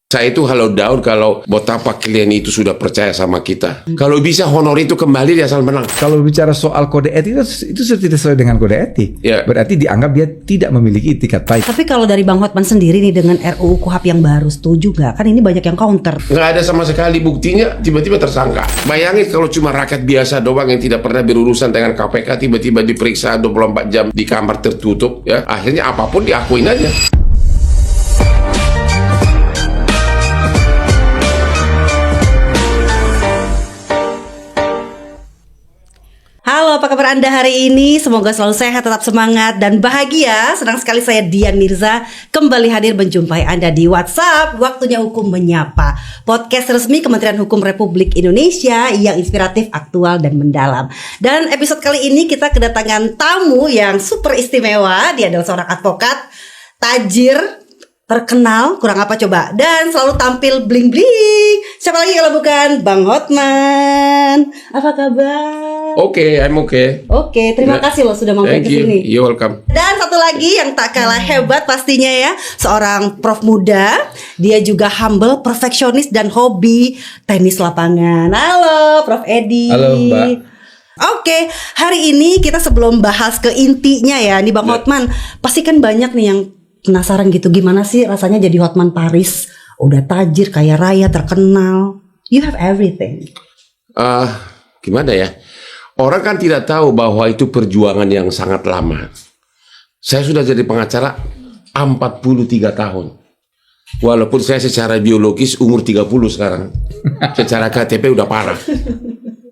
Saya itu halau daun kalau betapa klien itu sudah percaya sama kita. Kalau bisa honor itu kembali dia asal menang. Kalau bicara soal kode etik itu tidak sesuai dengan kode etik. Ya. Berarti dianggap dia tidak memiliki itikat baik. Tapi kalau dari Bang Hotman sendiri nih dengan RUU KUHP yang baru, setuju nggak? Kan ini banyak yang counter. Nggak ada sama sekali buktinya, tiba-tiba tersangka. Bayangin kalau cuma rakyat biasa doang yang tidak pernah berurusan dengan KPK tiba-tiba diperiksa 24 jam di kamar tertutup, ya akhirnya apapun diakuin aja. Halo, apa kabar Anda hari ini? Semoga selalu sehat, tetap semangat, dan bahagia. Senang sekali saya Dian Mirza kembali hadir menjumpai Anda di WhatsApp Waktunya Hukum Menyapa, podcast resmi Kementerian Hukum Republik Indonesia yang inspiratif, aktual, dan mendalam. Dan episode kali ini kita kedatangan tamu yang super istimewa. Dia adalah seorang advokat, tajir, terkenal, kurang apa coba, dan selalu tampil bling-bling. Siapa lagi kalau bukan Bang Hotman? Apa kabar? Oke, I'm okay. Oke, terima kasih loh sudah mampir ke Thank you. sini. You're welcome. Dan satu lagi yang tak kalah hebat pastinya ya, seorang prof muda. Dia juga humble, perfeksionis, dan hobi tenis lapangan. Halo, Prof Edi. Halo, Mbak. Oke, hari ini kita sebelum bahas ke intinya ya, nih Bang Hotman, pasti kan banyak nih yang penasaran gitu, gimana sih rasanya jadi Hotman Paris? Udah tajir, kaya raya, terkenal. You have everything. Gimana ya? Orang kan tidak tahu bahwa itu perjuangan yang sangat lama. Saya sudah jadi pengacara 43 tahun. Walaupun saya secara biologis umur 30 sekarang. Secara KTP udah parah.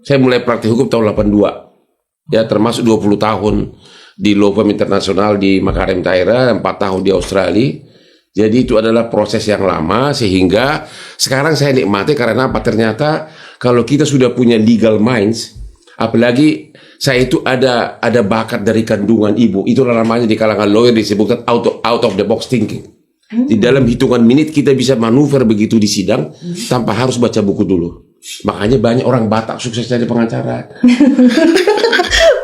Saya mulai praktik hukum tahun 82. Ya, termasuk 20 tahun di law firm internasional di Makarim Taira, 4 tahun di Australia. Jadi itu adalah proses yang lama, sehingga sekarang saya nikmati karena apa? Ternyata kalau kita sudah punya legal minds, apalagi saya itu ada bakat dari kandungan ibu, itu namanya di kalangan lawyer disebutkan out of the box thinking. Di dalam hitungan menit kita bisa manuver begitu di sidang tanpa harus baca buku dulu. Makanya banyak orang Batak sukses jadi pengacara.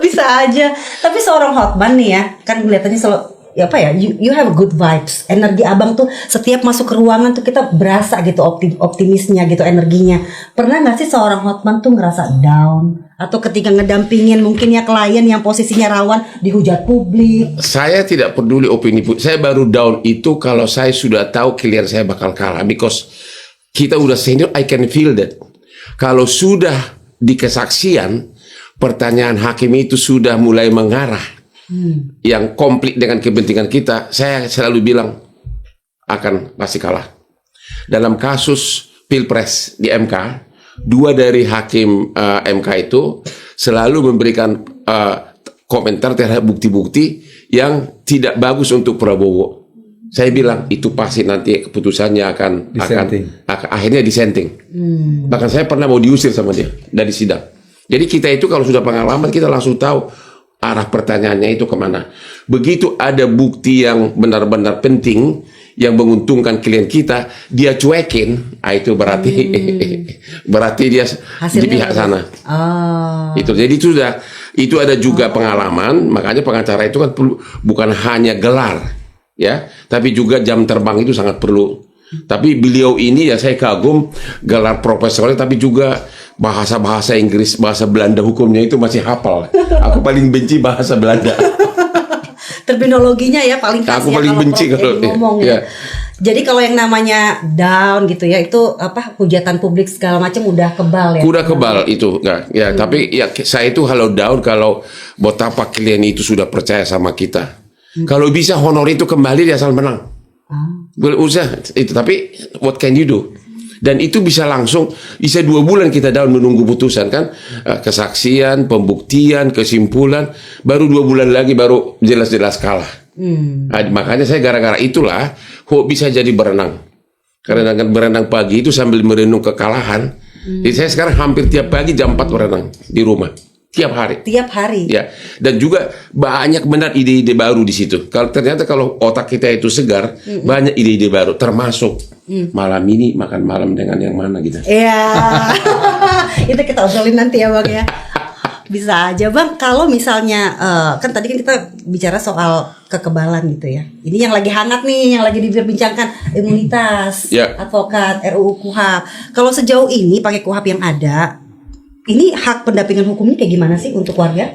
Bisa aja. Tapi seorang Hotman nih ya, kan kelihatannya selalu ya apa ya, you have good vibes. Energi abang tuh setiap masuk ke ruangan tuh kita berasa gitu optimisnya gitu, energinya. Pernah nggak sih seorang Hotman tuh ngerasa down atau ketika ngedampingin mungkin ya klien yang posisinya rawan dihujat publik? Saya tidak peduli opini. Saya baru down itu kalau saya sudah tahu klien saya bakal kalah, because kita udah senior, I can feel that. Kalau sudah di kesaksian, pertanyaan hakim itu sudah mulai mengarah yang konflik dengan kepentingan kita, saya selalu bilang akan pasti kalah. Dalam kasus Pilpres di MK, 2 dari hakim MK itu selalu memberikan komentar terhadap bukti-bukti yang tidak bagus untuk Prabowo. Saya bilang itu pasti nanti keputusannya akan akhirnya disenting. Bahkan saya pernah mau diusir sama dia dari sidang. Jadi kita itu kalau sudah pengalaman, kita langsung tahu arah pertanyaannya itu kemana. Begitu ada bukti yang benar-benar penting yang menguntungkan klien kita, dia cuekin, itu berarti berarti dia hasilnya di pihak sana. Itu jadi itu ada juga pengalaman. Makanya pengacara itu kan bukan hanya gelar, ya, tapi juga jam terbang itu sangat perlu. Tapi beliau ini ya saya kagum gelar profesornya, tapi juga bahasa Inggris, bahasa Belanda hukumnya itu masih hafal. Aku paling benci bahasa Belanda. Terminologinya ya paling khas. Aku paling benci kalau ngomong ya. Jadi kalau yang namanya down gitu ya, itu apa, hujatan publik segala macam udah kebal ya. Udah kebal itu, ya. Tapi ya saya itu halau down kalau betapa klien itu sudah percaya sama kita. Kalau bisa honor itu kembali dia asal menang. Usah itu, tapi what can you do? Dan itu bisa langsung, bisa 2 bulan kita down menunggu putusan kan, kesaksian, pembuktian, kesimpulan, baru 2 bulan lagi baru jelas-jelas kalah. Makanya saya gara-gara itulah kok bisa jadi berenang, karena dengan berenang pagi itu sambil merenung kekalahan. Jadi saya sekarang hampir tiap pagi jam 4 berenang di rumah. Tiap hari. Ya, dan juga banyak benar ide-ide baru di situ. Ternyata kalau otak kita itu segar, banyak ide-ide baru, termasuk malam ini makan malam dengan yang mana gitu. Iya. Itu kita obrolin nanti ya Bang ya. Bisa aja Bang, kalau misalnya kan tadi kan kita bicara soal kekebalan gitu ya. Ini yang lagi hangat nih, yang lagi diperbincangkan imunitas advokat RUU KUHP. Kalau sejauh ini pakai KUHP yang ada, ini hak pendampingan hukumnya kayak gimana sih untuk warga?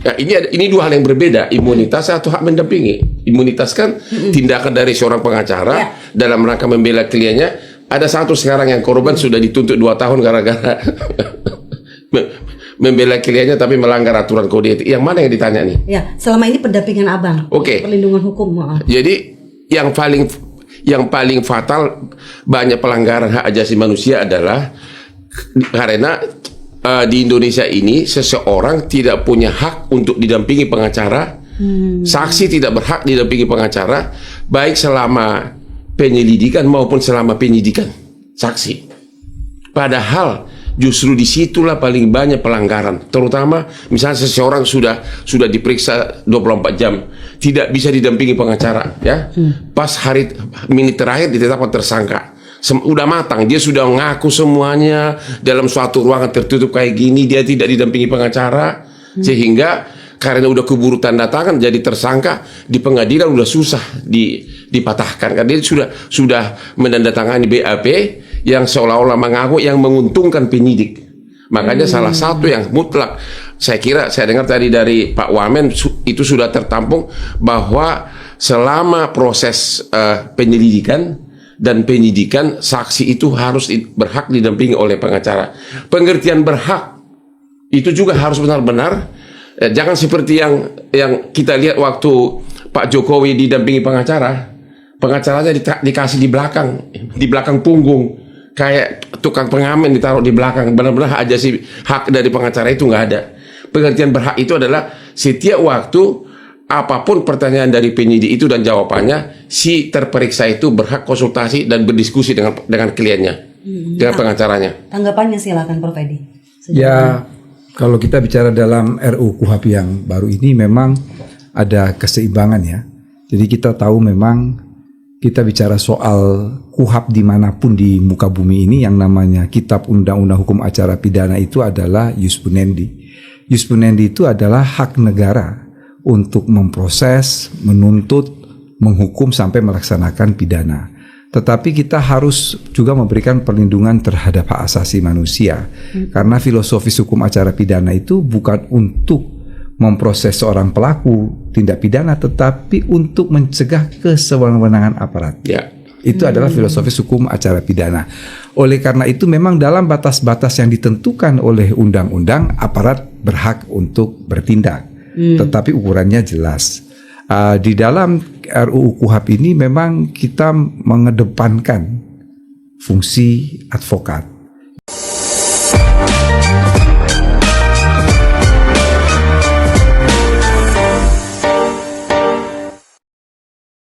Ya, ini dua hal yang berbeda, imunitas atau hak mendampingi. Imunitas kan tindakan dari seorang pengacara dalam rangka membela kliennya. Ada satu sekarang yang korban sudah dituntut 2 tahun gara-gara membela kliennya tapi melanggar aturan kode etik. Yang mana yang ditanya nih? Ya, selama ini pendampingan Abang, perlindungan hukum. Jadi yang paling fatal banyak pelanggaran hak asasi manusia adalah karena di Indonesia ini seseorang tidak punya hak untuk didampingi pengacara, saksi tidak berhak didampingi pengacara, baik selama penyelidikan maupun selama penyidikan saksi. Padahal justru disitulah paling banyak pelanggaran, terutama misalnya seseorang sudah diperiksa 24 jam tidak bisa didampingi pengacara, ya. Pas menit terakhir ditetapkan tersangka, udah matang, dia sudah ngaku semuanya dalam suatu ruangan tertutup kayak gini, dia tidak didampingi pengacara, sehingga karena udah keburu tanda tangan jadi tersangka di pengadilan udah susah dipatahkan karena dia sudah menandatangani BAP yang seolah-olah mengaku yang menguntungkan penyidik. Makanya salah satu yang mutlak, saya dengar tadi dari Pak Wamen itu sudah tertampung bahwa selama proses penyelidikan dan penyidikan, saksi itu harus berhak didampingi oleh pengacara. Pengertian berhak itu juga harus benar-benar, jangan seperti yang kita lihat waktu Pak Jokowi didampingi pengacaranya dikasih di belakang punggung, kayak tukang pengamen ditaruh di belakang. Benar-benar hak dari pengacara itu nggak ada. Pengertian berhak itu adalah setiap waktu apapun pertanyaan dari penyidik itu dan jawabannya, si terperiksa itu berhak konsultasi dan berdiskusi dengan kliennya, dengan pengacaranya. Tanggapannya silakan Prof. Edi. Ya, kalau kita bicara dalam RUU KUHP yang baru ini memang ada keseimbangan ya. Jadi kita tahu memang kita bicara soal KUHP dimanapun di muka bumi ini, yang namanya Kitab Undang-Undang Hukum Acara Pidana itu adalah Ius Punendi. Ius Punendi itu adalah hak negara untuk memproses, menuntut, menghukum sampai melaksanakan pidana. Tetapi kita harus juga memberikan perlindungan terhadap hak asasi manusia. Karena filosofis hukum acara pidana itu bukan untuk memproses seorang pelaku tindak pidana, tetapi untuk mencegah kesewenang-wenangan aparat. Itu adalah filosofis hukum acara pidana. Oleh karena itu memang dalam batas-batas yang ditentukan oleh undang-undang, aparat berhak untuk bertindak. Tetapi ukurannya jelas. Di dalam RUU KUHP ini memang kita mengedepankan fungsi advokat.